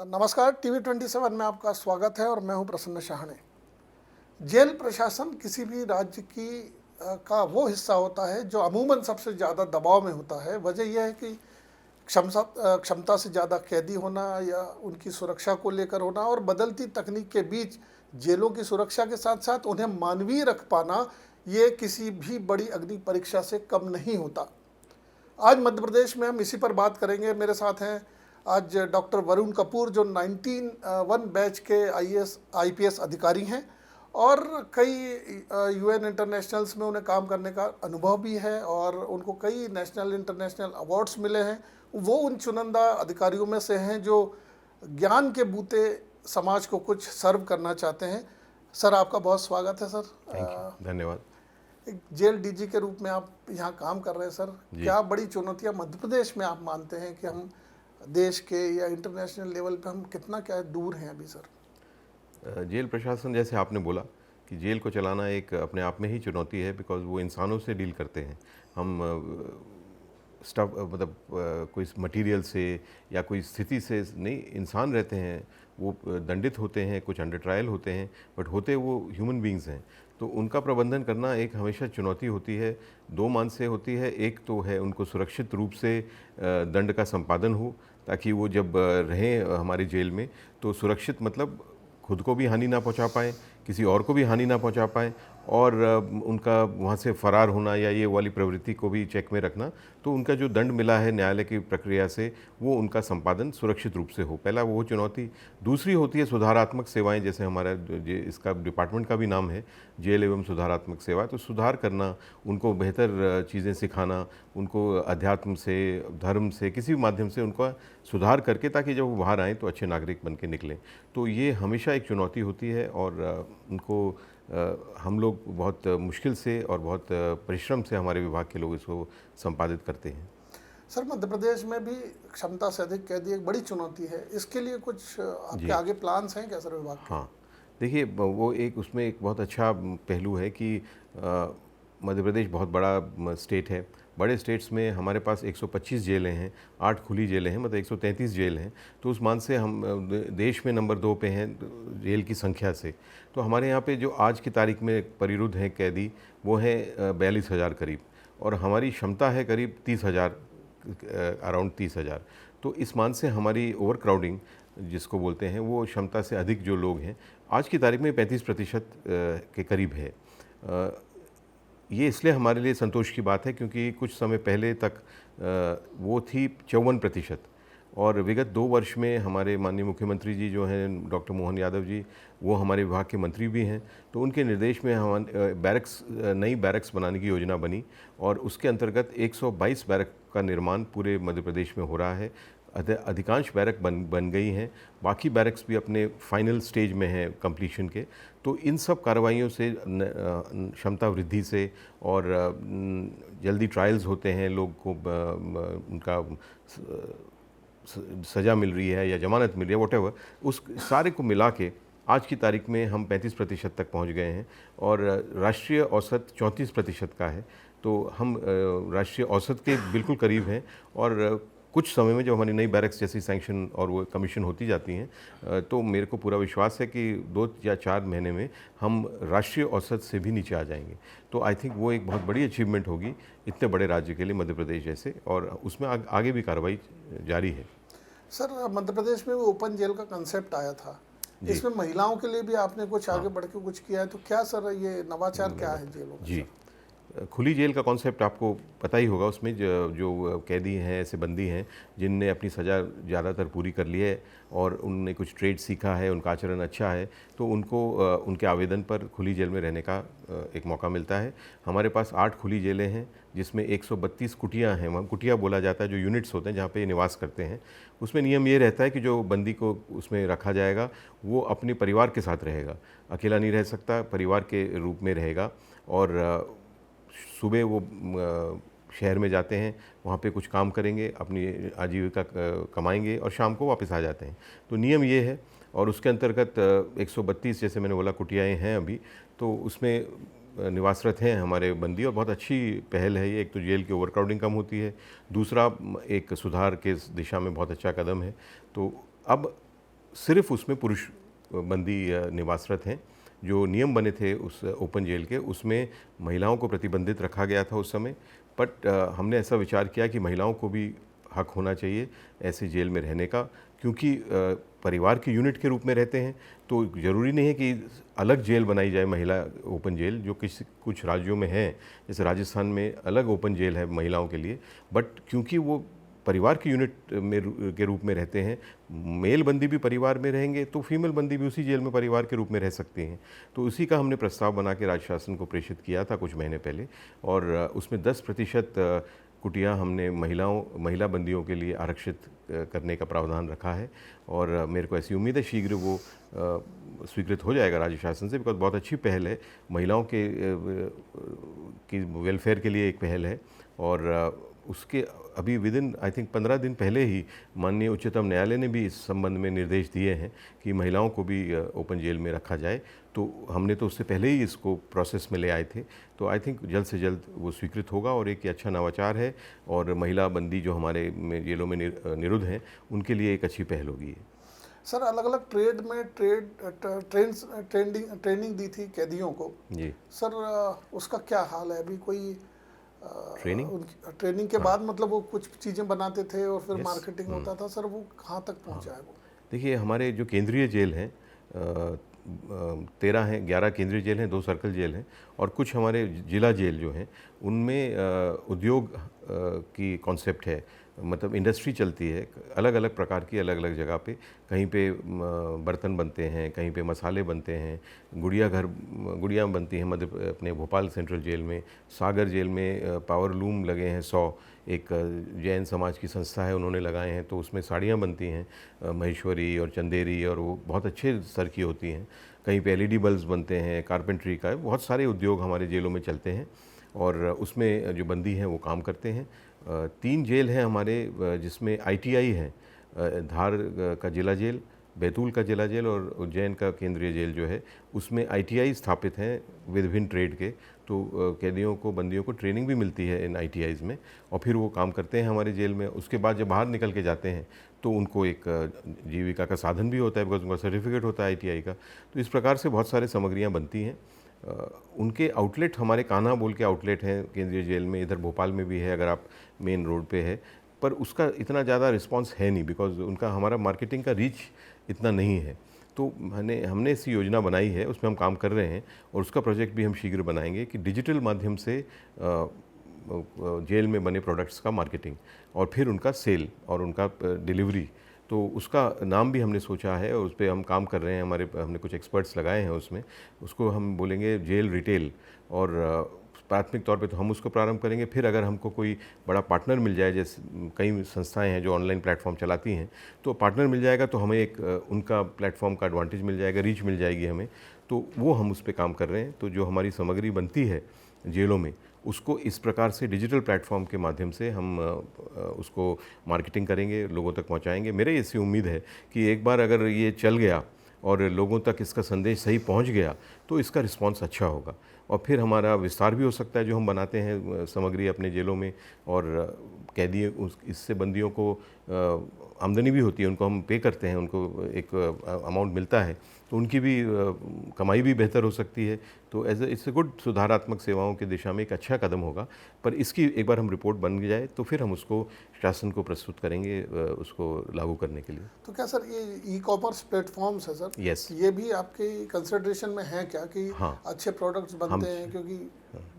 नमस्कार, टीवी 27 में आपका स्वागत है और मैं हूं प्रसन्न शाहने। जेल प्रशासन किसी भी राज्य का वो हिस्सा होता है जो अमूमन सबसे ज़्यादा दबाव में होता है। वजह यह है कि क्षमता से ज़्यादा कैदी होना या उनकी सुरक्षा को लेकर होना और बदलती तकनीक के बीच जेलों की सुरक्षा के साथ साथ उन्हें मानवीय रख पाना, ये किसी भी बड़ी अग्नि परीक्षा से कम नहीं होता। आज मध्य प्रदेश में हम इसी पर बात करेंगे। मेरे साथ हैं आज डॉक्टर वरुण कपूर, जो 19 बैच के IPS अधिकारी हैं और कई UN इंटरनेशनल्स में उन्हें काम करने का अनुभव भी है और उनको कई नेशनल इंटरनेशनल अवार्ड्स मिले हैं। वो उन चुनिंदा अधिकारियों में से हैं जो ज्ञान के बूते समाज को कुछ सर्व करना चाहते हैं। सर, आपका बहुत स्वागत है। सर, थैंक यू, धन्यवाद। एक जेल DG के रूप में आप यहाँ काम कर रहे हैं। सर, क्या बड़ी चुनौतियाँ मध्य प्रदेश में आप मानते हैं कि हम देश के या इंटरनेशनल लेवल पे हम कितना क्या दूर हैं अभी? सर, जेल प्रशासन, जैसे आपने बोला कि जेल को चलाना एक अपने आप में ही चुनौती है, बिकॉज वो इंसानों से डील करते हैं। हम स्टफ मतलब कोई मटेरियल से या कोई स्थिति से नहीं, इंसान रहते हैं, वो दंडित होते हैं, कुछ अंडर ट्रायल होते हैं, बट होते वो ह्यूमन बींग्स हैं। तो उनका प्रबंधन करना एक हमेशा चुनौती होती है। दो मान से होती है। एक तो है उनको सुरक्षित रूप से दंड का संपादन हो, ताकि वो जब रहें हमारी जेल में तो सुरक्षित, मतलब खुद को भी हानि ना पहुंचा पाएँ, किसी और को भी हानि ना पहुंचा पाएँ, और उनका वहाँ से फरार होना या ये वाली प्रवृत्ति को भी चेक में रखना। तो उनका जो दंड मिला है न्यायालय की प्रक्रिया से, वो उनका संपादन सुरक्षित रूप से हो, पहला वो चुनौती। दूसरी होती है सुधारात्मक सेवाएं, जैसे हमारा इसका डिपार्टमेंट का भी नाम है, जेल एवं सुधारात्मक सेवा। तो सुधार करना, उनको बेहतर चीज़ें सिखाना, उनको अध्यात्म से, धर्म से, किसी भी माध्यम से उनका सुधार करके, ताकि जब वो बाहर आएँ तो अच्छे नागरिक बन के निकलें। तो ये हमेशा एक चुनौती होती है और उनको हम लोग बहुत मुश्किल से और बहुत परिश्रम से, हमारे विभाग के लोग इसको संपादित करते हैं। सर, मध्य प्रदेश में भी क्षमता से अधिक कैदी एक बड़ी चुनौती है। इसके लिए कुछ आपके आगे प्लान्स हैं क्या सर विभाग के? हाँ, देखिए, वो एक उसमें एक बहुत अच्छा पहलू है कि मध्य प्रदेश बहुत बड़ा स्टेट है। बड़े स्टेट्स में हमारे पास 125 जेलें हैं, 8 खुली जेलें हैं, मतलब 133 जेल हैं। तो उस मान से हम देश में नंबर 2 पे हैं जेल की संख्या से। तो हमारे यहाँ पे जो आज की तारीख में परिरुद्ध हैं कैदी, वो हैं 42,000 करीब, और हमारी क्षमता है करीब 30,000, अराउंड 30,000। तो इस मान से हमारी ओवर क्राउडिंग जिसको बोलते हैं, वो क्षमता से अधिक जो लोग हैं, आज की तारीख में 35% के करीब है। ये इसलिए हमारे लिए संतोष की बात है क्योंकि कुछ समय पहले तक वो थी 54%, और विगत 2 वर्ष में हमारे माननीय मुख्यमंत्री जी जो हैं डॉक्टर मोहन यादव जी, वो हमारे विभाग के मंत्री भी हैं। तो उनके निर्देश में हम नई बैरक्स बनाने की योजना बनी, और उसके अंतर्गत 122 बैरक का निर्माण पूरे मध्य प्रदेश में हो रहा है। अधिकांश बैरक बन गई हैं, बाकी बैरक्स भी अपने फाइनल स्टेज में हैं कंप्लीशन के। तो इन सब कार्रवाइयों से, क्षमता वृद्धि से, और जल्दी ट्रायल्स होते हैं, लोग को उनका सज़ा मिल रही है या जमानत मिल रही है, व्हाटएवर, उस सारे को मिला के आज की तारीख में हम 35% तक पहुंच गए हैं, और राष्ट्रीय औसत 34% का है। तो हम राष्ट्रीय औसत के बिल्कुल करीब हैं, और कुछ समय में जब हमारी नई बैरक्स जैसी सैंक्शन और वो कमीशन होती जाती हैं, तो मेरे को पूरा विश्वास है कि 2 या 4 महीने में हम राष्ट्रीय औसत से भी नीचे आ जाएंगे। तो आई थिंक वो एक बहुत बड़ी अचीवमेंट होगी इतने बड़े राज्य के लिए, मध्य प्रदेश जैसे, और उसमें आगे भी कार्रवाई जारी है। सर, मध्य प्रदेश में वो ओपन जेल का कंसेप्ट आया था, इसमें महिलाओं के लिए भी आपने कुछ आगे बढ़ के कुछ किया है, तो क्या सर ये नवाचार क्या है जेलों में? जी, खुली जेल का कॉन्सेप्ट आपको पता ही होगा। उसमें जो कैदी हैं, ऐसे बंदी हैं जिनने अपनी सज़ा ज़्यादातर पूरी कर ली है और उनने कुछ ट्रेड सीखा है, उनका आचरण अच्छा है, तो उनको उनके आवेदन पर खुली जेल में रहने का एक मौका मिलता है। हमारे पास 8 खुली जेलें हैं, जिसमें 132 कुटियाँ हैं। वहाँ कुटिया बोला जाता है, जो यूनिट्स होते हैं जहाँ पे ये निवास करते हैं। उसमें नियम ये रहता है कि जो बंदी को उसमें रखा जाएगा, वो अपने परिवार के साथ रहेगा, अकेला नहीं रह सकता, परिवार के रूप में रहेगा। और सुबह वो शहर में जाते हैं, वहाँ पे कुछ काम करेंगे, अपनी आजीविका कमाएंगे, और शाम को वापस आ जाते हैं। तो नियम ये है। और उसके अंतर्गत 132, जैसे मैंने बोला, कुटियाएँ हैं अभी, तो उसमें निवासरत हैं हमारे बंदी, और बहुत अच्छी पहल है ये। एक तो जेल की ओवरक्राउडिंग कम होती है, दूसरा एक सुधार के दिशा में बहुत अच्छा कदम है। तो अब सिर्फ उसमें पुरुष बंदी निवासरत हैं। जो नियम बने थे उस ओपन जेल के, उसमें महिलाओं को प्रतिबंधित रखा गया था उस समय। बट हमने ऐसा विचार किया कि महिलाओं को भी हक होना चाहिए ऐसे जेल में रहने का, क्योंकि परिवार की यूनिट के रूप में रहते हैं। तो ज़रूरी नहीं है कि अलग जेल बनाई जाए महिला ओपन जेल, जो कुछ राज्यों में है, जैसे राजस्थान में अलग ओपन जेल है महिलाओं के लिए। बट क्योंकि वो परिवार की यूनिट के रूप में रहते हैं, मेल बंदी भी परिवार में रहेंगे तो फीमेल बंदी भी उसी जेल में परिवार के रूप में रह सकती हैं। तो उसी का हमने प्रस्ताव बना के राज्य शासन को प्रेषित किया था कुछ महीने पहले, और उसमें 10% कुटिया हमने महिला बंदियों के लिए आरक्षित करने का प्रावधान रखा है। और मेरे को ऐसी उम्मीद है शीघ्र वो स्वीकृत हो जाएगा राज्य शासन से, बिकॉज बहुत अच्छी पहल है, महिलाओं के की वेलफेयर के लिए एक पहल है। और उसके अभी विदिन आई थिंक 15 दिन पहले ही माननीय उच्चतम न्यायालय ने भी इस संबंध में निर्देश दिए हैं कि महिलाओं को भी ओपन जेल में रखा जाए। तो हमने तो उससे पहले ही इसको प्रोसेस में ले आए थे। तो आई थिंक जल्द से जल्द वो स्वीकृत होगा, और एक अच्छा नवाचार है, और महिला बंदी जो हमारे जेलों में निरुद्ध हैं उनके लिए एक अच्छी पहल होगी। सर, अलग अलग ट्रेड में ट्रेनिंग दी थी कैदियों को जी सर, उसका क्या हाल है अभी? कोई ट्रेनिंग के हाँ। बाद मतलब वो कुछ चीज़ें बनाते थे और फिर Yes. मार्केटिंग होता था सर, वो कहाँ तक पहुँचा है वो? देखिए, हमारे जो केंद्रीय जेल हैं 13 हैं, 11 केंद्रीय जेल हैं, 2 सर्कल जेल हैं, और कुछ हमारे जिला जेल जो हैं उनमें उद्योग की कॉन्सेप्ट है, मतलब इंडस्ट्री चलती है अलग अलग प्रकार की, अलग अलग जगह पे। कहीं पे बर्तन बनते हैं, कहीं पे मसाले बनते हैं, गुड़िया बनती हैं अपने भोपाल सेंट्रल जेल में। सागर जेल में पावर लूम लगे हैं 100, एक जैन समाज की संस्था है उन्होंने लगाए हैं, तो उसमें साड़ियाँ बनती हैं महेश्वरी और चंदेरी, और वो बहुत अच्छे स्तर की होती हैं। कहीं पे LED बल्ब्स बनते हैं, कारपेंट्री का बहुत सारे उद्योग हमारे जेलों में चलते हैं, और उसमें जो बंदी हैं वो काम करते हैं। 3 जेल हैं हमारे जिसमें ITI है, धार का जिला जेल, बैतूल का जिला जेल और उज्जैन का केंद्रीय जेल जो है, उसमें ITI स्थापित हैं विभिन्न ट्रेड के। तो कैदियों को, बंदियों को ट्रेनिंग भी मिलती है इन ITIs में, और फिर वो काम करते हैं हमारे जेल में। उसके बाद जब बाहर निकल के जाते हैं तो उनको एक जीविका का साधन भी होता है, बिकॉज उनका सर्टिफिकेट होता है ITI का। तो इस प्रकार से बहुत सारे सामग्रियाँ बनती हैं। उनके आउटलेट, हमारे कान्हा बोल के आउटलेट हैं केंद्रीय जेल में, इधर भोपाल में भी है अगर आप मेन रोड पे है, पर उसका इतना ज़्यादा रिस्पांस है नहीं, बिकॉज उनका, हमारा मार्केटिंग का रीच इतना नहीं है। तो हमने ऐसी योजना बनाई है, उसमें हम काम कर रहे हैं, और उसका प्रोजेक्ट भी हम शीघ्र बनाएंगे कि डिजिटल माध्यम से जेल में बने प्रोडक्ट्स का मार्केटिंग, और फिर उनका सेल और उनका डिलीवरी। तो उसका नाम भी हमने सोचा है, और उस पर हम काम कर रहे हैं। हमने कुछ एक्सपर्ट्स लगाए हैं उसमें, उसको हम बोलेंगे जेल रिटेल। और प्राथमिक तौर पे तो हम उसको प्रारंभ करेंगे, फिर अगर हमको कोई बड़ा पार्टनर मिल जाए, जैसे कई संस्थाएं हैं जो ऑनलाइन प्लेटफॉर्म चलाती हैं, तो पार्टनर मिल जाएगा तो हमें एक उनका प्लेटफॉर्म का एडवांटेज मिल जाएगा, रीच मिल जाएगी हमें। तो वो हम उस पर काम कर रहे हैं। तो जो हमारी सामग्री बनती है जेलों में, उसको इस प्रकार से डिजिटल प्लेटफॉर्म के माध्यम से हम उसको मार्केटिंग करेंगे, लोगों तक पहुंचाएंगे। मेरे ऐसी उम्मीद है कि एक बार अगर ये चल गया और लोगों तक इसका संदेश सही पहुंच गया, तो इसका रिस्पांस अच्छा होगा, और फिर हमारा विस्तार भी हो सकता है जो हम बनाते हैं सामग्री अपने जेलों में। और कैदी, इससे बंदियों को आमदनी भी होती है, उनको हम पे करते हैं, उनको एक अमाउंट मिलता है, तो उनकी भी कमाई भी बेहतर हो सकती है। तो इट्स ए गुड, सुधारात्मक सेवाओं की दिशा में एक अच्छा कदम होगा। पर इसकी एक बार हम रिपोर्ट बन जाए तो फिर हम उसको शासन को प्रस्तुत करेंगे उसको लागू करने के लिए। तो क्या सर ये ई-कॉमर्स प्लेटफॉर्म्स है सर, यस, ये भी आपके कंसिडरेशन में है क्या कि हाँ, अच्छे प्रोडक्ट्स बनते हैं, क्योंकि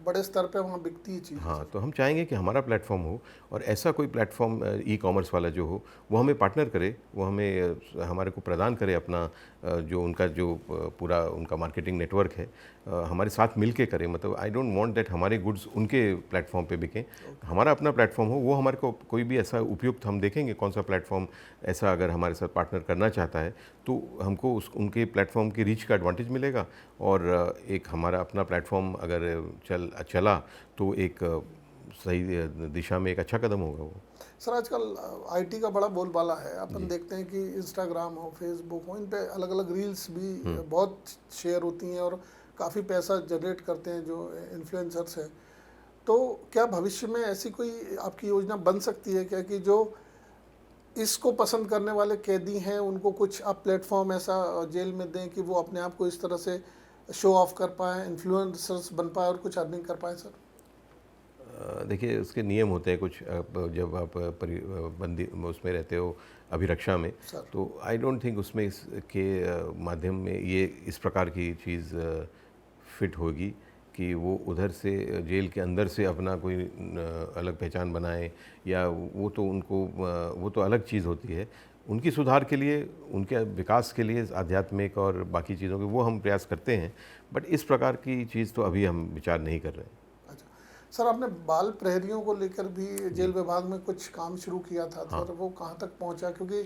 बड़े स्तर पे वहाँ बिकती है चीज़? हाँ, तो हम चाहेंगे कि हमारा प्लेटफॉर्म हो, और ऐसा कोई प्लेटफॉर्म ई-कॉमर्स वाला जो हो, वो हमें पार्टनर करे, वो हमें हमारे को प्रदान करे अपना जो उनका जो पूरा उनका मार्केटिंग नेटवर्क है, हमारे साथ मिल के करे। मतलब आई डोंट वांट दैट हमारे गुड्स उनके प्लेटफॉर्म पे बिकें, हमारा अपना प्लेटफॉर्म हो। वो हमारे को कोई भी ऐसा उपयुक्त, हम देखेंगे कौन सा प्लेटफॉर्म ऐसा अगर हमारे साथ पार्टनर करना चाहता है, तो हमको उनके प्लेटफॉर्म की रीच का एडवांटेज मिलेगा, और एक हमारा अपना प्लेटफॉर्म अगर चला तो एक सही दिशा में एक अच्छा कदम होगा वो। सर, आजकल IT का बड़ा बोलबाला है। अपन देखते हैं कि इंस्टाग्राम हो, फेसबुक हो, इन पे अलग अलग रील्स भी बहुत शेयर होती हैं और काफ़ी पैसा जनरेट करते हैं जो इन्फ्लुएंसर्स हैं। तो क्या भविष्य में ऐसी कोई आपकी योजना बन सकती है क्या कि जो इसको पसंद करने वाले कैदी हैं उनको कुछ आप प्लेटफॉर्म ऐसा जेल में दें कि वो अपने आप को इस तरह से शो ऑफ कर पाएँ, इन्फ्लुएंसर्स बन पाए और कुछ अर्निंग कर पाएँ सर? देखिए उसके नियम होते हैं कुछ, जब आप बंदी उसमें रहते हो अभिरक्षा में, सर तो आई डोंट थिंक उसमें इसके माध्यम में ये इस प्रकार की चीज़ फिट होगी कि वो उधर से जेल के अंदर से अपना कोई अलग पहचान बनाए, या वो तो उनको वो तो अलग चीज़ होती है। उनकी सुधार के लिए, उनके विकास के लिए आध्यात्मिक और बाकी चीज़ों के वो हम प्रयास करते हैं, बट इस प्रकार की चीज़ तो अभी हम विचार नहीं कर रहे हैं। अच्छा सर, आपने बाल प्रहरियों को लेकर भी जेल विभाग में कुछ काम शुरू किया था हाँ। सर, वो कहाँ तक पहुँचा? क्योंकि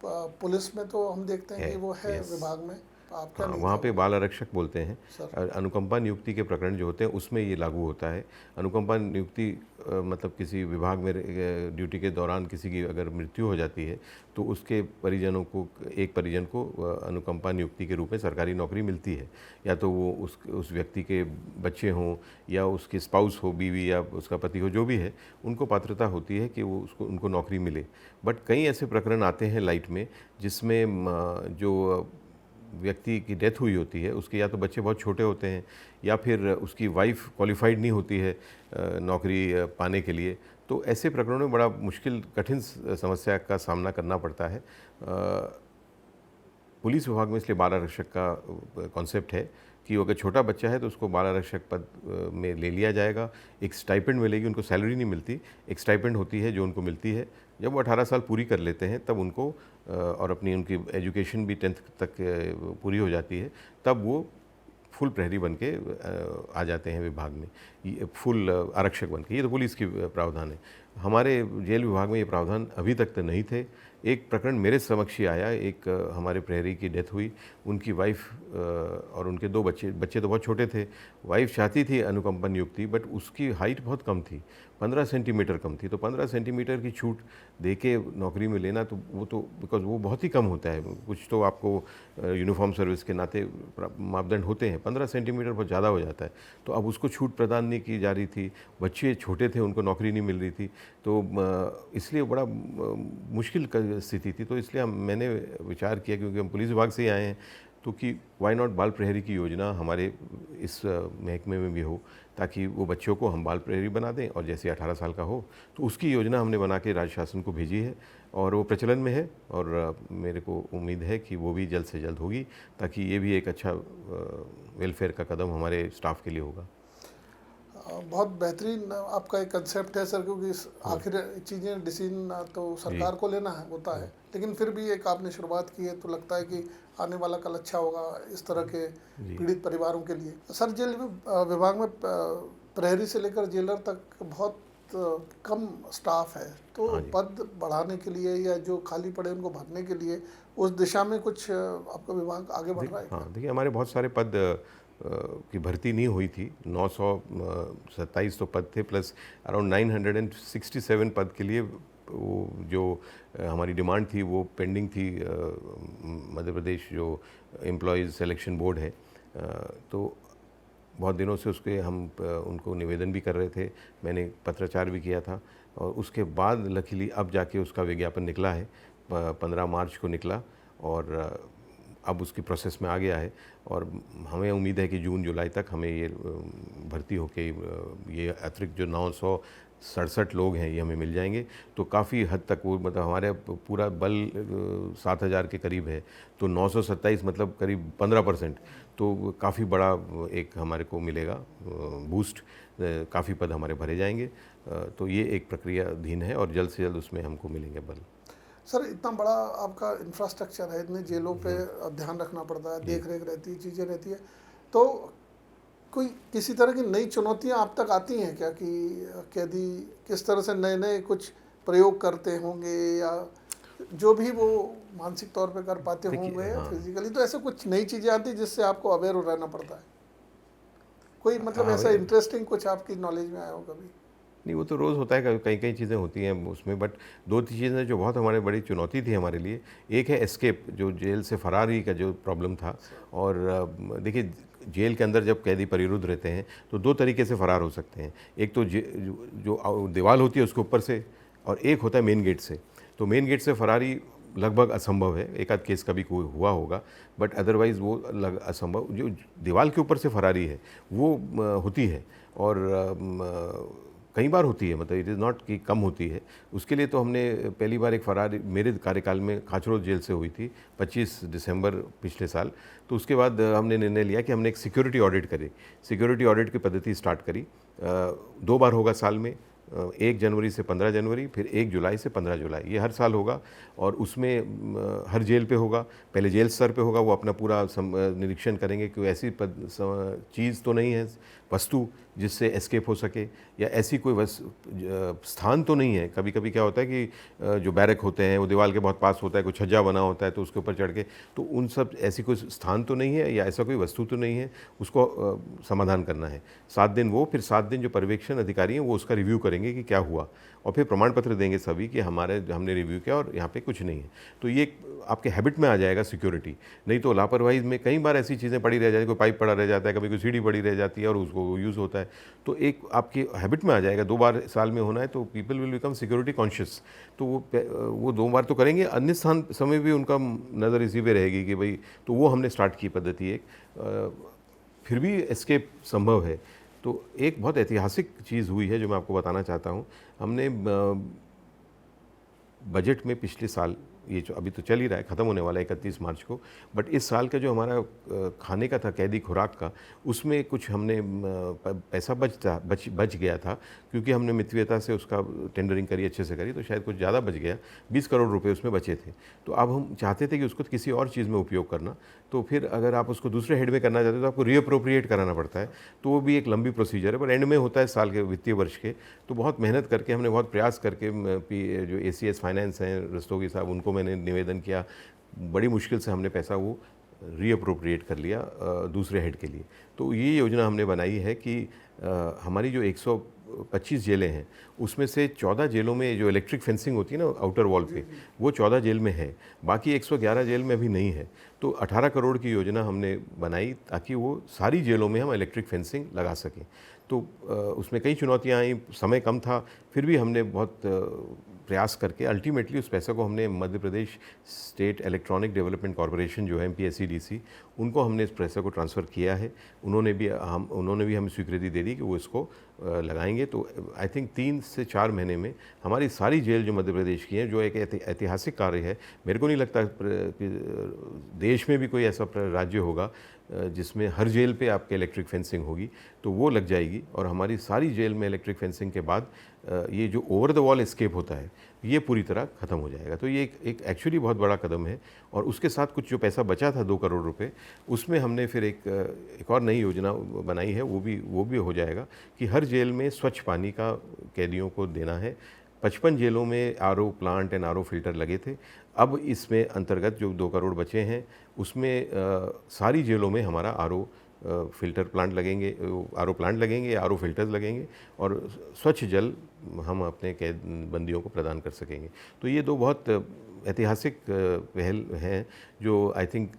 पुलिस में तो हम देखते हैं कि वो है यस। विभाग में, तो आपका हाँ, नहीं वहाँ था पे वो? बाल आरक्षक बोलते हैं। सर अनुकंपा नियुक्ति के प्रकरण जो होते हैं उसमें ये लागू होता है। अनुकंपा नियुक्ति मतलब किसी विभाग में ड्यूटी के दौरान किसी की अगर मृत्यु हो जाती है तो उसके परिजनों को, एक परिजन को अनुकंपा नियुक्ति के रूप में सरकारी नौकरी मिलती है। या तो वो उस व्यक्ति के बच्चे हों या उसके स्पाउस हो, बीवी या उसका पति हो, जो भी है, उनको पात्रता होती है कि वो उनको नौकरी मिले। बट कई ऐसे प्रकरण आते हैं लाइट में जिसमें जो व्यक्ति की डेथ हुई होती है, उसके या तो बच्चे बहुत छोटे होते हैं या फिर उसकी वाइफ क्वालिफाइड नहीं होती है नौकरी पाने के लिए, तो ऐसे प्रकरणों में बड़ा मुश्किल, कठिन समस्या का सामना करना पड़ता है। पुलिस विभाग में इसलिए बाल आरक्षक का कॉन्सेप्ट है कि अगर छोटा बच्चा है तो उसको बाल आरक्षक पद में ले लिया जाएगा। एक स्टाइपेंड मिलेगी, उनको सैलरी नहीं मिलती, एक स्टाइपेंड होती है जो उनको मिलती है। जब वो 18 साल पूरी कर लेते हैं तब उनको और उनकी एजुकेशन भी 10th तक पूरी हो जाती है, तब वो फुल प्रहरी बन के आ जाते हैं विभाग में, ये फुल आरक्षक बन के। ये तो पुलिस की प्रावधान है। हमारे जेल विभाग में ये प्रावधान अभी तक तो नहीं थे। एक प्रकरण मेरे समक्ष ही आया, एक हमारे प्रहरी की डेथ हुई, उनकी वाइफ और उनके 2 बच्चे, बच्चे तो बहुत छोटे थे। वाइफ चाहती थी अनुकंपा नियुक्ति, बट उसकी हाइट बहुत कम थी, 15 सेंटीमीटर कम थी, तो 15 सेंटीमीटर की छूट देके नौकरी में लेना, तो वो तो बिकॉज़ वो बहुत ही कम होता है, कुछ तो आपको यूनिफॉर्म सर्विस के नाते मापदंड होते हैं, 15 सेंटीमीटर बहुत ज़्यादा हो जाता है। तो अब उसको छूट प्रदान नहीं की जा रही थी, बच्चे छोटे थे, उनको नौकरी नहीं मिल रही थी, तो इसलिए बड़ा मुश्किल स्थिति थी। तो इसलिए मैंने विचार किया, क्योंकि हम पुलिस विभाग से ही आए हैं, तो कि वाई नॉट बाल प्रहरी की योजना हमारे इस महकमे में भी हो, ताकि वो बच्चों को हम बाल प्रहरी बना दें, और जैसे 18 साल का हो तो उसकी योजना हमने बना के राज्य शासन को भेजी है और वो प्रचलन में है, और मेरे को उम्मीद है कि वो भी जल्द से जल्द होगी, ताकि ये भी एक अच्छा वेलफेयर का कदम हमारे स्टाफ के लिए होगा। बहुत बेहतरीन आपका एक कंसेप्ट है सर, क्योंकि आखिर चीज़ें डिसीजन तो सरकार को लेना है होता है, लेकिन फिर भी एक आपने शुरुआत की है तो लगता है कि आने वाला कल अच्छा होगा इस तरह के पीड़ित परिवारों के लिए। सर, जेल में विभाग में प्रहरी से लेकर जेलर तक बहुत कम स्टाफ है, तो पद बढ़ाने के लिए या जो खाली पड़े उनको भरने के लिए उस दिशा में कुछ आपका विभाग आगे बढ़ रहा है? हाँ, देखिए हमारे बहुत सारे पद की भर्ती नहीं हुई थी। 927 तो पद थे, प्लस अराउंड 967 पद के लिए वो जो हमारी डिमांड थी वो पेंडिंग थी। मध्य प्रदेश जो एम्प्लॉयज़ सिलेक्शन बोर्ड है, तो बहुत दिनों से उसके हम उनको निवेदन भी कर रहे थे, मैंने पत्राचार भी किया था, और उसके बाद लकीली अब जाके उसका विज्ञापन निकला है, 15 मार्च को निकला, और अब उसकी प्रोसेस में आ गया है, और हमें उम्मीद है कि जून जुलाई तक हमें ये भर्ती होके ये अतिरिक्त जो 967 लोग हैं ये हमें मिल जाएंगे। तो काफ़ी हद तक वो, मतलब हमारे पूरा बल 7000 के करीब है, तो 927 मतलब करीब 15%, तो काफ़ी बड़ा एक हमारे को मिलेगा बूस्ट, काफ़ी पद हमारे भरे जाएंगे। तो ये एक प्रक्रियाधीन है और जल्द से जल्द उसमें हमको मिलेंगे बल। सर, इतना बड़ा आपका इंफ्रास्ट्रक्चर है, इतने जेलों पे ध्यान रखना पड़ता है, देख रेख रहती है, चीज़ें रहती है, तो कोई किसी तरह की नई चुनौतियां आप तक आती हैं क्या कि कैदी किस तरह से नए नए कुछ प्रयोग करते होंगे, या जो भी वो मानसिक तौर पे कर पाते होंगे या फिजिकली, तो ऐसे कुछ नई चीज़ें आती हैं जिससे आपको अवेयर रहना पड़ता है? कोई मतलब ऐसा इंटरेस्टिंग कुछ आपकी नॉलेज में आया हो कभी? नहीं, वो तो रोज़ होता है, कई कई चीज़ें होती हैं उसमें, बट 2-3 चीज़ें जो बहुत हमारे बड़ी चुनौती थी हमारे लिए। एक है एस्केप, जो जेल से फरारी का जो प्रॉब्लम था। और देखिए, जेल के अंदर जब कैदी परिरुद्ध रहते हैं तो 2 तरीके से फ़रार हो सकते हैं। एक तो जो दीवार होती है उसके ऊपर से, और एक होता है मेन गेट से। तो मेन गेट से फरारी लगभग असंभव है, एक आध केस कभी कोई हुआ होगा, बट अदरवाइज़ वो असंभव। जो दीवार के ऊपर से फरारी है वो होती है, और कई बार होती है, मतलब इट इज़ नॉट कि कम होती है। उसके लिए तो हमने पहली बार एक फरारी मेरे कार्यकाल में खाचरोद जेल से हुई थी 25 दिसंबर पिछले साल। तो उसके बाद हमने निर्णय लिया कि हमने एक सिक्योरिटी ऑडिट करें, सिक्योरिटी ऑडिट की पद्धति स्टार्ट करी। 2 बार होगा साल में, 1 जनवरी से 15 जनवरी, फिर 1 जुलाई से 15 जुलाई, ये हर साल होगा। और उसमें हर जेल पे होगा, पहले जेल स्तर पे होगा, वो अपना पूरा निरीक्षण करेंगे कि ऐसी चीज़ तो नहीं है, वस्तु जिससे एस्केप हो सके, या ऐसी कोई स्थान तो नहीं है। कभी कभी क्या होता है कि जो बैरक होते हैं वो दीवार के बहुत पास होता है, कोई छज्जा बना होता है तो उसके ऊपर चढ़ के, तो उन सब ऐसी कोई स्थान तो नहीं है या ऐसा कोई वस्तु तो नहीं है, उसको समाधान करना है। 7 दिन वो, फिर 7 दिन जो पर्यवेक्षण अधिकारी हैं वो उसका रिव्यू करेंगे कि क्या हुआ, और फिर प्रमाण पत्र देंगे सभी कि हमने रिव्यू किया और यहाँ पे कुछ नहीं है। तो ये आपके हैबिट में आ जाएगा सिक्योरिटी। नहीं तो लापरवाही में कई बार ऐसी चीज़ें पड़ी रह जाती है, कोई पाइप पड़ा रह जाता है, कभी कोई सीढ़ी पड़ी रह जाती है और उसको यूज़ होता है, तो एक आपकी हैबिट में आ जाएगा। 2 बार साल में होना है तो people will become security conscious. तो वो 2 बार तो करेंगे, अन्य समय भी उनका नज़र इसी पे रहेगी कि भाई, तो वो हमने स्टार्ट की पद्धति एक। फिर भी एस्केप संभव है। तो एक बहुत ऐतिहासिक चीज़ हुई है जो मैं आपको बताना चाहता हूँ। हमने बजट में पिछले साल, ये जो अभी तो चल ही रहा है, ख़त्म होने वाला है 31 मार्च को, बट इस साल का जो हमारा खाने का था, कैदी खुराक का, उसमें कुछ हमने पैसा बच गया था, क्योंकि हमने मितव्ययता से उसका टेंडरिंग करी, अच्छे से करी, तो शायद कुछ ज़्यादा बच गया, 20 करोड़ रुपए उसमें बचे थे। तो अब हम चाहते थे कि उसको किसी और चीज़ में उपयोग करना। तो फिर अगर आप उसको दूसरे हेड में करना चाहते हो तो आपको रीअप्रोप्रिएट कराना पड़ता है, तो वो भी एक लंबी प्रोसीजर है, पर एंड में होता है साल के वित्तीय वर्ष के। तो बहुत मेहनत करके हमने, बहुत प्रयास करके, जो ACS फाइनेंस हैं रस्तोगी साहब, उनको मैंने निवेदन किया, बड़ी मुश्किल से हमने पैसा वो रीअप्रोप्रिएट कर लिया दूसरे हेड के लिए। तो ये योजना हमने बनाई है कि हमारी जो 125 जेलें हैं उसमें से 14 जेलों में जो इलेक्ट्रिक फेंसिंग होती है ना आउटर वॉल पे, वो 14 जेल में है, बाकी 111 जेल में अभी नहीं है। तो 18 करोड़ की योजना हमने बनाई ताकि वो सारी जेलों में हम इलेक्ट्रिक फेंसिंग लगा सकें। तो उसमें कई चुनौतियाँ आई, समय कम था, फिर भी हमने बहुत प्रयास करके अल्टीमेटली उस पैसे को हमने Madhya Pradesh state electronic development corporation जो है MPSEDC, उनको हमने इस पैसे को ट्रांसफ़र किया है। उन्होंने भी हमें स्वीकृति दे दी कि वो इसको लगाएंगे। तो आई थिंक 3 से 4 महीने में हमारी सारी जेल जो मध्य प्रदेश की हैं, जो एक ऐतिहासिक कार्य है, मेरे को नहीं लगता कि देश में भी कोई ऐसा राज्य होगा जिसमें हर जेल पे आपके इलेक्ट्रिक फेंसिंग होगी, तो वो लग जाएगी। और हमारी सारी जेल में इलेक्ट्रिक फेंसिंग के बाद ये जो ओवर द वॉल एस्केप होता है ये पूरी तरह ख़त्म हो जाएगा। तो ये एक एक्चुअली बहुत बड़ा कदम है। और उसके साथ कुछ जो पैसा बचा था 2 करोड़ रुपए, उसमें हमने फिर एक और नई योजना बनाई है, वो भी हो जाएगा कि हर जेल में स्वच्छ पानी का कैदियों को देना है। 55 जेलों में RO plant and RO filter लगे थे। अब इसमें अंतर्गत जो 2 करोड़ बचे हैं उसमें सारी जेलों में हमारा RO फिल्टर प्लांट लगेंगे, RO प्लांट लगेंगे, RO फिल्टर्स लगेंगे, और स्वच्छ जल हम अपने कैद बंदियों को प्रदान कर सकेंगे। तो ये 2 बहुत ऐतिहासिक पहल हैं जो आई थिंक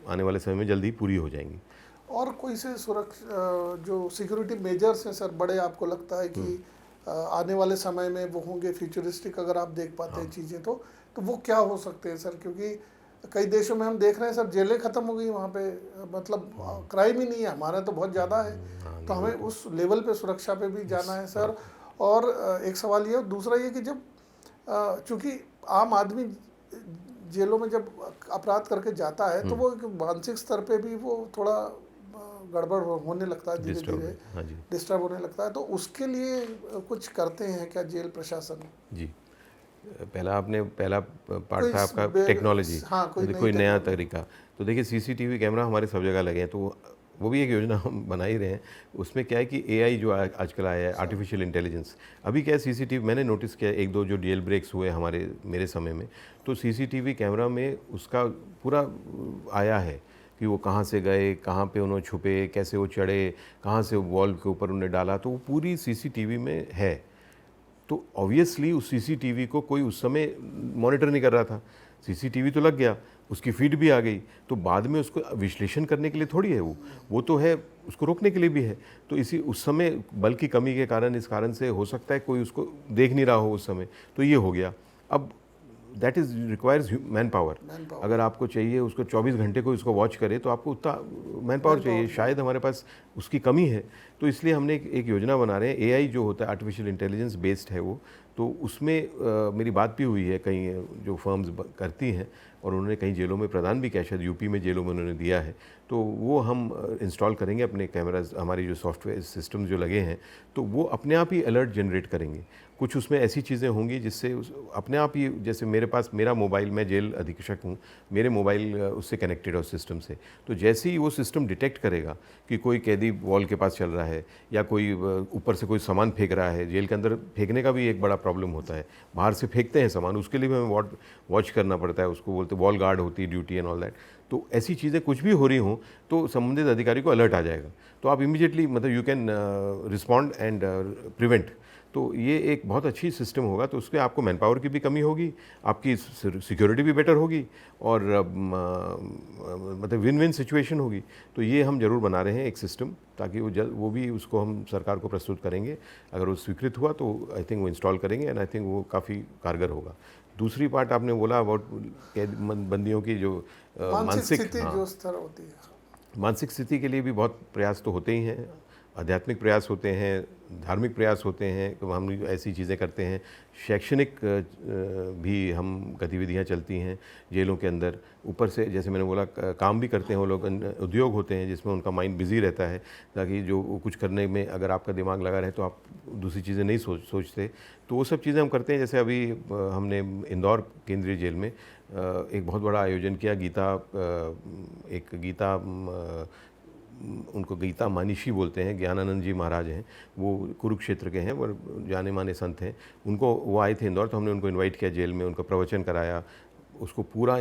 आने वाले समय में जल्दी ही पूरी हो जाएंगी। और कोई से जो सिक्योरिटी मेजर्स हैं सर, बड़े आपको लगता है कि आने वाले समय में वो होंगे फ्यूचरिस्टिक, अगर आप देख पाते हैं चीज़ें, तो वो क्या हो सकते हैं सर? क्योंकि कई देशों में हम देख रहे हैं सर, जेलें ख़त्म हो गई, वहाँ पे मतलब क्राइम ही नहीं है, हमारा तो बहुत ज़्यादा है। तो हमें उस लेवल पे सुरक्षा पे भी जाना है सर। और एक सवाल ये, दूसरा ये कि जब चूँकि आम आदमी जेलों में जब अपराध करके जाता है तो वो मानसिक स्तर पे भी वो थोड़ा गड़बड़ होने लगता है, धीरे धीरे डिस्टर्ब होने लगता है। तो उसके लिए कुछ करते हैं क्या जेल प्रशासन? जी, पहला पार्ट था आपका टेक्नोलॉजी। हाँ, कोई नया तरीका। तो देखिए CCTV कैमरा हमारे सब जगह लगे हैं, तो वो भी एक योजना हम बना ही रहे हैं। उसमें क्या है कि AI जो आजकल आया है, आर्टिफिशियल इंटेलिजेंस, अभी क्या है CCTV मैंने नोटिस किया 1-2 जो जेल ब्रेक्स हुए मेरे समय में, तो CCTV कैमरा में उसका पूरा आया है कि वो कहाँ से गए, कहाँ पे उन्होंने छुपे, कैसे वो चढ़े, कहाँ से वॉल के ऊपर उन्हें डाला, तो वो पूरी CCTV में है। तो ऑब्वियसली उस CCTV को कोई उस समय मॉनिटर नहीं कर रहा था। CCTV तो लग गया, उसकी फीड भी आ गई, तो बाद में उसको विश्लेषण करने के लिए थोड़ी है वो तो है, उसको रोकने के लिए भी है। तो उस समय बल की कमी के कारण, इस कारण से हो सकता है कोई उसको देख नहीं रहा हो उस समय, तो ये हो गया। अब that is requires man power. Manpower। अगर आपको चाहिए उसको 24 घंटे को इसको वॉच करे तो आपको उतना मैन पावर चाहिए, शायद हमारे पास उसकी कमी है। तो इसलिए हमने एक योजना बना रहे हैं, एआई जो होता है आर्टिफिशियल इंटेलिजेंस बेस्ड है वो, तो उसमें मेरी बात भी हुई है कई जो फर्म्स करती हैं, और उन्होंने कई जेलों में प्रदान भी किया, शायद यूपी में जेलों में उन्होंने दिया है। तो वो हम इंस्टॉल करेंगे अपने कैमराज, हमारी जो सॉफ्टवेयर सिस्टम जो लगे हैं, तो वो अपने आप ही अलर्ट जनरेट करेंगे। कुछ उसमें ऐसी चीज़ें होंगी जिससे अपने आप ही, जैसे मेरे पास मेरा मोबाइल, मैं जेल अधीक्षक हूँ, मेरे मोबाइल उससे कनेक्टेड है उस सिस्टम से, तो जैसे ही वो सिस्टम डिटेक्ट करेगा कि कोई कैदी वॉल के पास चल रहा है या कोई ऊपर से कोई सामान फेंक रहा है, जेल के अंदर फेंकने का भी एक बड़ा प्रॉब्लम होता है, बाहर से फेंकते हैं सामान, उसके लिए भी हमें वॉच करना पड़ता है, उसको बोलते वॉल गार्ड होती है ड्यूटी एंड ऑल दैट। तो ऐसी चीज़ें कुछ भी हो रही हों तो संबंधित अधिकारी को अलर्ट आ जाएगा, तो आप इमीडिएटली मतलब you can respond and prevent. तो ये एक बहुत अच्छी सिस्टम होगा, तो उसके आपको मैन पावर की भी कमी होगी, आपकी सिक्योरिटी भी बेटर होगी, और मतलब विन विन सिचुएशन होगी। तो ये हम जरूर बना रहे हैं एक सिस्टम, ताकि वो भी उसको हम सरकार को प्रस्तुत करेंगे। अगर वो स्वीकृत हुआ तो आई थिंक वो इंस्टॉल करेंगे, एंड आई थिंक वो काफ़ी कारगर होगा। दूसरी पार्ट आपने बोला अबाउट बंदियों की जो मानसिक स्थिति जो स्तर होती है, मानसिक स्थिति के लिए भी बहुत प्रयास तो होते ही हैं, आध्यात्मिक प्रयास होते हैं, धार्मिक प्रयास होते हैं, तो हम ऐसी चीज़ें करते हैं। शैक्षणिक भी हम गतिविधियां चलती हैं जेलों के अंदर। ऊपर से जैसे मैंने बोला काम भी करते हैं वो लोग, उद्योग होते हैं जिसमें उनका माइंड बिजी रहता है, ताकि जो कुछ करने में अगर आपका दिमाग लगा रहे तो आप दूसरी चीज़ें नहीं सोचते। तो वो सब चीज़ें हम करते हैं। जैसे अभी हमने इंदौर केंद्रीय जेल में एक बहुत बड़ा आयोजन किया, उनको गीता मानिशी बोलते हैं, ज्ञानानंद जी महाराज हैं, वो कुरुक्षेत्र के हैं, वो जाने माने संत हैं। उनको वो आए थे इंदौर, तो हमने उनको इनवाइट किया जेल में, उनका प्रवचन कराया। उसको पूरा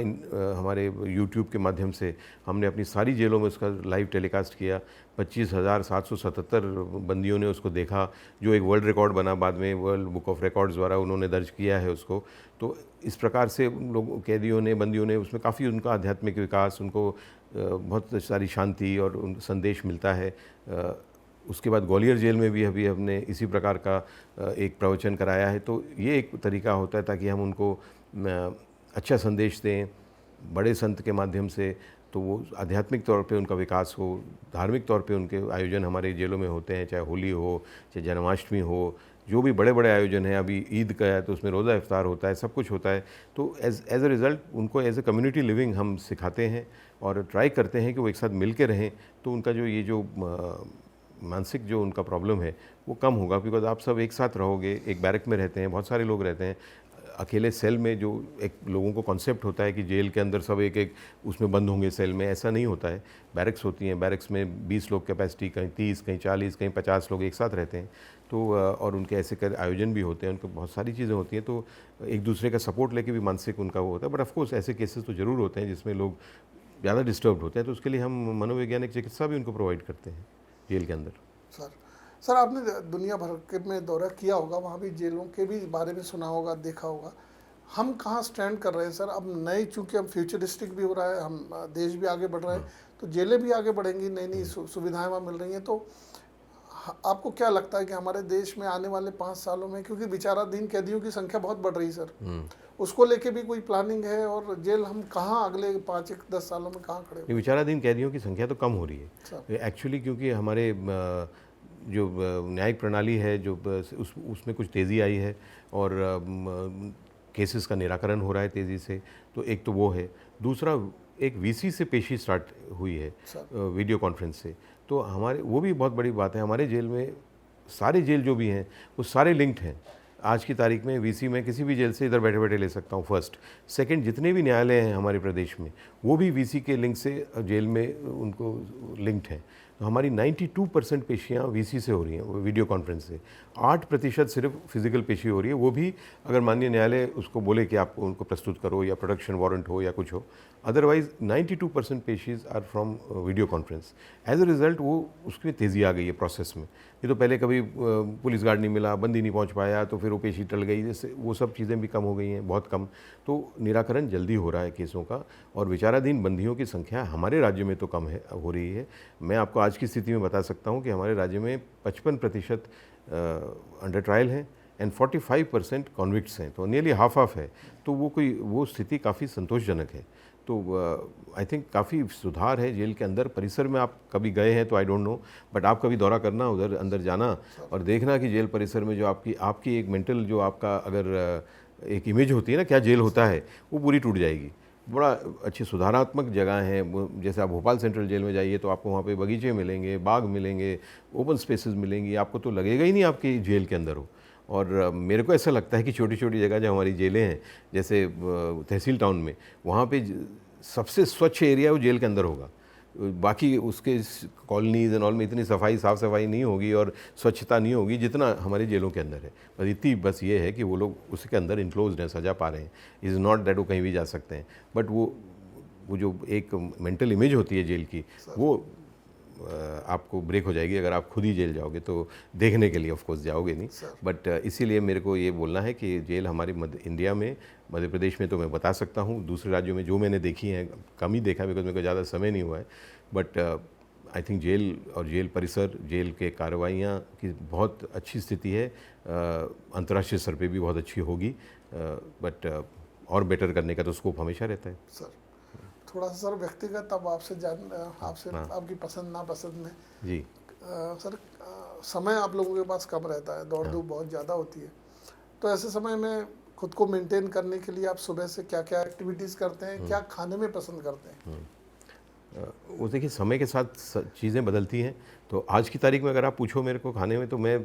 हमारे यूट्यूब के माध्यम से हमने अपनी सारी जेलों में उसका लाइव टेलीकास्ट किया। 25,777 बंदियों ने उसको देखा, जो एक वर्ल्ड रिकॉर्ड बना, बाद में वर्ल्ड बुक ऑफ रिकॉर्ड्स द्वारा उन्होंने दर्ज किया है उसको। तो इस प्रकार से लोग, कैदियों ने, बंदियों ने, उसमें काफ़ी उनका आध्यात्मिक विकास, उनको बहुत सारी शांति और उन संदेश मिलता है। उसके बाद ग्वालियर जेल में भी अभी हमने इसी प्रकार का एक प्रवचन कराया है। तो ये एक तरीका होता है ताकि हम उनको अच्छा संदेश दें बड़े संत के माध्यम से, तो वो आध्यात्मिक तौर पे उनका विकास हो। धार्मिक तौर पे उनके आयोजन हमारे जेलों में होते हैं, चाहे होली हो, चाहे जन्माष्टमी हो, जो भी बड़े बड़े आयोजन हैं। अभी ईद का है तो उसमें रोज़ा इफ्तार होता है, सब कुछ होता है। तो एज अ रिज़ल्ट उनको एज ए कम्युनिटी लिविंग हम सिखाते हैं और ट्राई करते हैं कि वो एक साथ मिल के रहें, तो उनका जो ये जो मानसिक जो उनका प्रॉब्लम है वो कम होगा। बिकॉज आप सब एक साथ रहोगे, एक बैरक में रहते हैं, बहुत सारे लोग रहते हैं। अकेले सेल में जो एक लोगों को कॉन्सेप्ट होता है कि जेल के अंदर सब एक एक उसमें बंद होंगे सेल में, ऐसा नहीं होता है। बैरक्स होती हैं, बैरक्स में 20 लोग कैपेसिटी, कहीं 30, कहीं 40, कहीं 50 लोग एक साथ रहते हैं। तो और उनके ऐसे कर आयोजन भी होते हैं, उनको बहुत सारी चीज़ें होती हैं, तो एक दूसरे का सपोर्ट लेके भी मानसिक उनका वो होता है। बट ऑफकोर्स ऐसे केसेस तो ज़रूर होते हैं जिसमें लोग ज़्यादा डिस्टर्ब होते हैं, तो उसके लिए हम मनोवैज्ञानिक चिकित्सा भी उनको प्रोवाइड करते हैं जेल के अंदर। सर आपने दुनिया भर के में दौरा किया होगा, वहाँ भी जेलों के भी बारे में सुना होगा, देखा होगा। हम कहाँ स्टैंड कर रहे हैं सर? अब नए, चूँकि हम फ्यूचरिस्टिक भी हो रहा है, हम देश भी आगे बढ़ रहा है, तो जेलें भी आगे बढ़ेंगी, नई नई सुविधाएं वहाँ मिल रही हैं। तो आपको क्या लगता है कि हमारे देश में आने वाले 5 सालों में, क्योंकि विचाराधीन कैदियों की संख्या बहुत बढ़ रही है सर, उसको लेके भी कोई प्लानिंग है? और जेल हम कहाँ अगले 5-10 सालों में कहाँ खड़े? विचाराधीन कैदियों की संख्या तो कम हो रही है एक्चुअली, क्योंकि हमारे जो न्यायिक प्रणाली है जो उसमें कुछ तेज़ी आई है और केसेस का निराकरण हो रहा है तेज़ी से। तो एक तो वो है। दूसरा, एक वीसी से पेशी स्टार्ट हुई है वीडियो कॉन्फ्रेंस से, तो हमारे वो भी बहुत बड़ी बात है। हमारे जेल में सारे जेल जो भी हैं वो सारे लिंक्ड हैं। आज की तारीख में वीसी में किसी भी जेल से इधर बैठे बैठे ले सकता हूँ, फर्स्ट। सेकंड, जितने भी न्यायालय हैं हमारे प्रदेश में वो भी वीसी के लिंक से जेल में उनको लिंक्ड हैं। तो हमारी 92% पेशियाँ वीसी से हो रही हैं, वीडियो कॉन्फ्रेंस से। 8% सिर्फ फिजिकल पेशी हो रही है, वो भी अगर माननीय न्यायालय उसको बोले कि आप उनको प्रस्तुत करो या प्रोडक्शन वारंट हो या कुछ हो। अदरवाइज 92% पेशीज़ are from video conference. As a result वो उसमें तेज़ी आ गई है प्रोसेस में। ये तो पहले कभी पुलिस गार्ड नहीं मिला, बंदी नहीं पहुंच पाया, तो फिर वो पेशी टल गई, जैसे वो सब चीज़ें भी कम हो गई हैं, बहुत कम। तो निराकरण जल्दी हो रहा है केसों का, और विचाराधीन बंदियों की संख्या हमारे राज्य में तो कम है, हो रही है। मैं आपको आज की स्थिति में बता सकता हूँ कि हमारे राज्य में 55% अंडर ट्रायल हैं एंड 45% कॉन्विक्ट्स हैं, तो नियरली हाफ हाफ है। तो वो स्थिति काफ़ी संतोषजनक है। तो आई थिंक काफ़ी सुधार है जेल के अंदर परिसर में। आप कभी गए हैं तो आई डोंट नो, बट आप कभी दौरा करना, उधर अंदर जाना और देखना कि जेल परिसर में जो आपकी एक मेंटल जो आपका अगर एक इमेज होती है ना क्या जेल होता है, वो पूरी टूट जाएगी। बड़ा अच्छी सुधारात्मक जगह है। जैसे आप भोपाल सेंट्रल जेल में जाइए तो आपको वहाँ पे बगीचे मिलेंगे, बाग मिलेंगे, ओपन स्पेसेस मिलेंगी, आपको तो लगेगा ही नहीं आपकी जेल के अंदर हो। और मेरे को ऐसा लगता है कि छोटी छोटी जगह जो हमारी जेलें हैं, जैसे तहसील टाउन में, वहाँ पे सबसे स्वच्छ एरिया वो जेल के अंदर होगा। बाकी उसके कॉलोनीज एंड ऑल में इतनी साफ़ सफाई नहीं होगी और स्वच्छता नहीं होगी जितना हमारी जेलों के अंदर है। बस ये है कि वो लोग उसके अंदर इनक्लोज्ड हैं, सजा पा रहे हैं। इज़ नॉट दैट वो कहीं भी जा सकते हैं, बट वो जो एक मेंटल इमेज होती है जेल की, वो आपको ब्रेक हो जाएगी अगर आप खुद ही जेल जाओगे। तो देखने के लिए ऑफ कोर्स जाओगे नहीं, बट इसीलिए मेरे को ये बोलना है कि जेल हमारी इंडिया में, मध्य प्रदेश में तो मैं बता सकता हूँ, दूसरे राज्यों में जो मैंने देखी हैं कम ही देखा बिकॉज मेरे को ज़्यादा समय नहीं हुआ है, बट आई थिंक जेल और जेल परिसर, जेल के कार्रवाइयाँ की बहुत अच्छी स्थिति है। अंतर्राष्ट्रीय स्तर पे भी बहुत अच्छी होगी, बट और बेटर करने का तो स्कोप हमेशा रहता है। सर थोड़ा सा सर व्यक्तिगत अब आपसे आपकी पसंद नापसंद में जी सर, समय आप लोगों के पास कम रहता है, दौड़ धूप बहुत ज़्यादा होती है, तो ऐसे समय में खुद को मेंटेन करने के लिए आप सुबह से क्या क्या एक्टिविटीज़ करते हैं, क्या खाने में पसंद करते हैं? वो देखिए समय के साथ चीज़ें बदलती हैं। तो आज की तारीख में अगर आप पूछो मेरे को खाने में, तो मैं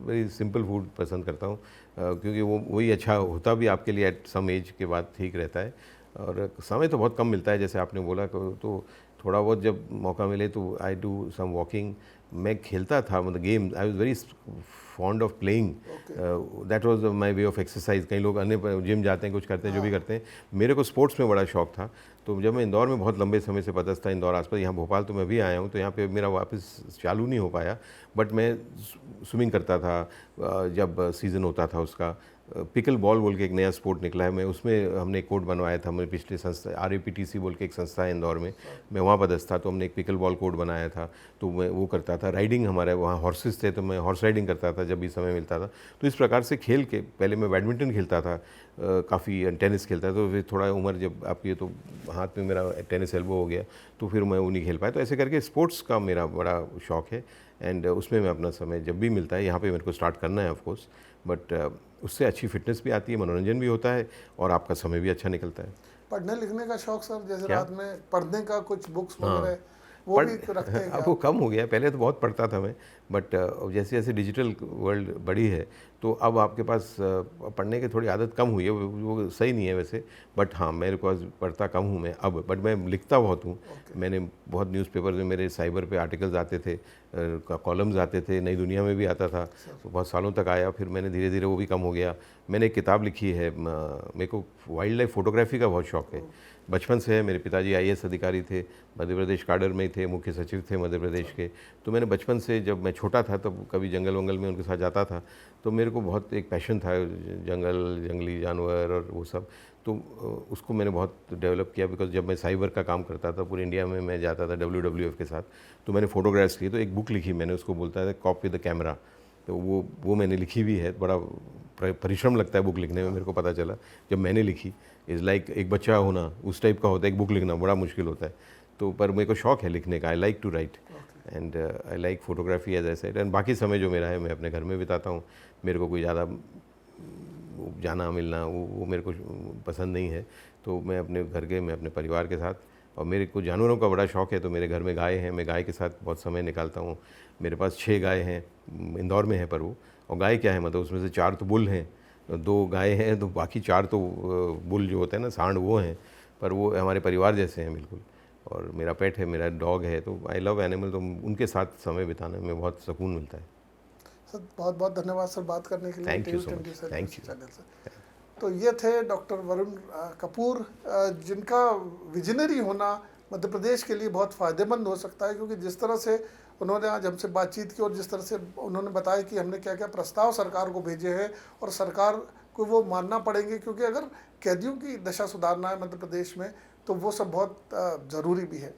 वेरी सिंपल फूड पसंद करता हूँ, क्योंकि वही अच्छा होता भी आपके लिए एट सम एज के बाद ठीक रहता है। और समय तो बहुत कम मिलता है, जैसे आपने बोला, तो थोड़ा बहुत जब मौका मिले तो आई डू सम वॉकिंग। मैं खेलता था, मतलब game, I was very fond of playing, that was my way of exercise. कई लोग अन्य जिम जाते हैं, कुछ करते हैं, जो भी करते हैं, मेरे को स्पोर्ट्स में बड़ा शौक था। तो जब मैं इंदौर में बहुत लंबे समय से पदस्थ था, इंदौर आसपास, यहाँ भोपाल तो मैं भी आया हूँ, तो यहाँ पे मेरा वापस चालू नहीं हो पाया, बट मैं स्विमिंग करता था जब सीज़न होता था उसका। पिकल बॉल बोल के एक नया स्पोर्ट निकला है, मैं उसमें हमने एक कोर्ट बनवाया था। मेरे पिछले संस्था RAPTC बोल के एक संस्था है इंदौर में, मैं वहाँ पदस्थ था, तो हमने एक पिकल बॉल कोर्ट बनाया था, तो मैं वो करता था। राइडिंग, हमारे वहाँ हॉर्सेस थे, तो मैं हॉर्स राइडिंग करता था जब भी समय मिलता था। तो इस प्रकार से खेल के, पहले मैं बैडमिंटन खेलता था काफ़ी, टेनिस खेलता था, तो फिर थोड़ा उम्र जब आपकी, तो हाथ में मेरा टेनिस एल्बो हो गया, तो फिर मैं वो नहीं खेल पाया। तो ऐसे करके स्पोर्ट्स का मेरा बड़ा शौक़ है, एंड उसमें मैं अपना समय जब भी मिलता है, यहाँ पे मेरे को स्टार्ट करना है ऑफकोर्स, बट उससे अच्छी फिटनेस भी आती है, मनोरंजन भी होता है और आपका समय भी अच्छा निकलता है। पढ़ने लिखने का शौक सर, जैसे रात में पढ़ने का कुछ बुक्स हाँ, वगैरह वो भी रखते हैं अब वो कम हो गया, पहले तो बहुत पढ़ता था मैं, बट जैसे जैसे डिजिटल वर्ल्ड बड़ी है, तो अब आपके पास पढ़ने की थोड़ी आदत कम हुई है। वो सही नहीं है वैसे, बट हाँ, मेरे को पढ़ता कम हूँ मैं अब, बट मैं लिखता बहुत हूँ। मैंने बहुत न्यूज़पेपर में मेरे साइबर पे आर्टिकल्स आते थे, कॉलम्स आते थे, नई दुनिया में भी आता था, तो बहुत सालों तक आया, फिर मैंने धीरे धीरे वो भी कम हो गया। मैंने एक किताब लिखी है, मेरे को वाइल्ड लाइफ फोटोग्राफी का बहुत शौक़ है, बचपन से है। मेरे पिताजी IAS अधिकारी थे, मध्य प्रदेश काडर में थे, मुख्य सचिव थे मध्य प्रदेश के। तो मैंने बचपन से, जब मैं छोटा था तब कभी जंगल वंगल में उनके साथ जाता था, तो मेरे को बहुत एक पैशन था जंगली जानवर और वो सब, तो उसको मैंने बहुत डेवलप किया। बिकॉज जब मैं साइबर का काम करता था, पूरे इंडिया में मैं जाता था WWF के साथ, तो मैंने फ़ोटोग्राफ्स लिए, तो एक बुक लिखी मैंने, उसको बोलता था कॉप विद द कैमरा। तो वो मैंने लिखी भी है। बड़ा परिश्रम लगता है बुक लिखने में, मेरे को पता चला जब मैंने लिखी। इज़ लाइक एक बच्चा होना उस टाइप का होता है, एक बुक लिखना बड़ा मुश्किल होता है। तो पर मेरे को शौक़ है लिखने का, I like to write and I like photography as I said. And बाकी समय जो मेरा है मैं अपने घर में बिताता हूँ। मेरे को कोई ज़्यादा जाना मिलना वो मेरे को पसंद नहीं है, तो मैं अपने घर के, मैं अपने परिवार के साथ, और मेरे को जानवरों का बड़ा शौक़ है, तो मेरे घर में गाय हैं, मैं गाय के साथ बहुत समय निकालता हूँ। मेरे पास 6 गाय हैं, इंदौर में है पर वो, और गाय क्या है, मतलब उसमें से 4 तो बुल हैं, 2 गाय हैं, तो बाकी 4 तो बुल जो होते हैं ना, सांड, वो हैं, पर वो हमारे परिवार जैसे हैं बिल्कुल। और मेरा पेट है, मेरा डॉग है, तो आई लव एनिमल, तो उनके साथ समय बिताने में बहुत सुकून मिलता है। सर बहुत बहुत धन्यवाद सर बात करने के लिए। Thank you so much, thank you channel से। तो ये थे डॉक्टर वरुण कपूर, जिनका विजनरी होना मध्य प्रदेश के लिए बहुत फ़ायदेमंद हो सकता है, क्योंकि जिस तरह से उन्होंने आज हमसे बातचीत की और जिस तरह से उन्होंने बताया कि हमने क्या क्या प्रस्ताव सरकार को भेजे हैं और सरकार को वो मानना पड़ेंगे, क्योंकि अगर कैदियों की दशा सुधारना है मध्य प्रदेश में तो वो सब बहुत ज़रूरी भी है।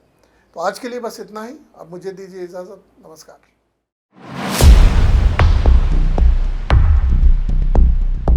तो आज के लिए बस इतना ही, अब मुझे दीजिए इजाज़त, नमस्कार।